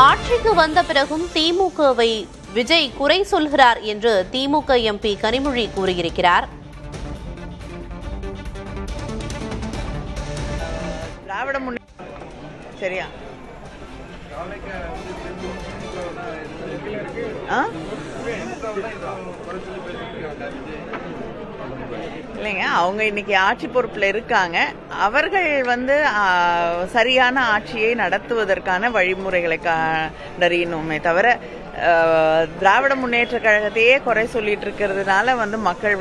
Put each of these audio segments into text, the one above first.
ஆட்சிக்கு வந்த பிறகும் திமுகவை விஜய் குறை சொல்கிறார் என்று திமுக எம்பி கனிமொழி கூறியிருக்கிறார். திராவிட சரியா இல்லைங்க, அவங்க இன்னைக்கு ஆட்சி பொறுப்புல இருக்காங்க. அவர்கள் சரியான ஆட்சியை நடத்துவதற்கான வழிமுறைகளை கண்டறியணுமே தவிர திராவிட முன்னேற்ற கழகத்தையே குறை சொல்லிட்டு இருக்கிறதுனால மக்கள்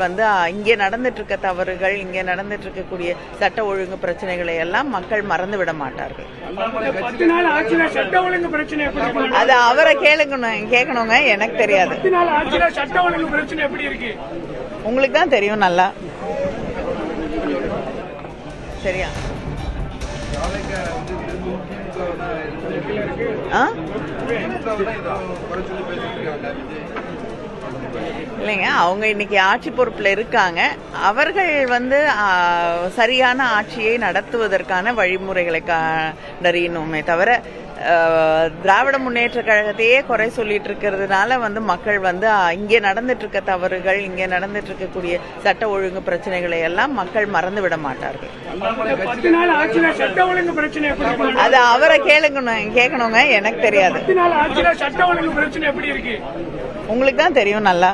இங்கே நடந்துட்டு இருக்க தவறுகள், இங்கே நடந்துட்டு இருக்கக்கூடிய சட்ட ஒழுங்கு பிரச்சனைகளை எல்லாம் மக்கள் மறந்து விட மாட்டார்கள். அது அவரை கேட்கணுங்க, எனக்கு தெரியாது. உங்களுக்கு தான் தெரியும் நல்லா. சரியா இல்லைங்க, அவங்க இன்னைக்கு ஆட்சி பொறுப்புல இருக்காங்க. அவர்கள் சரியான ஆட்சியை நடத்துவதற்கான வழிமுறைகளை கண்டறியணுமே தவிர திராவிட முன்னேற்ற கழகத்தையே குறை சொல்லிட்டு இருக்கிறதுனால மக்கள் இங்கே நடந்துட்டு இருக்க தவறுகள், இங்கே நடந்துட்டு இருக்கக்கூடிய சட்ட ஒழுங்கு பிரச்சனைகளை எல்லாம் மக்கள் மறந்து விட மாட்டார்கள். அது அவரை கேட்கணுங்க, எனக்கு தெரியாது. உங்களுக்கு தான் தெரியும் நல்லா.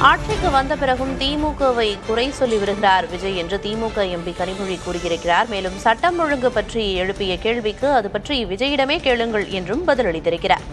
ஆட்சிக்கு வந்த பிறகும் திமுகவை குறை சொல்லி வருகிறார் விஜய் என்று திமுக எம்பி கனிமொழி கூறியிருக்கிறார். மேலும் சட்டம் ஒழுங்கு பற்றி எழுப்பிய கேள்விக்கு அது பற்றி விஜயிடமே கேளுங்கள் என்றும் பதிலளித்திருக்கிறார்.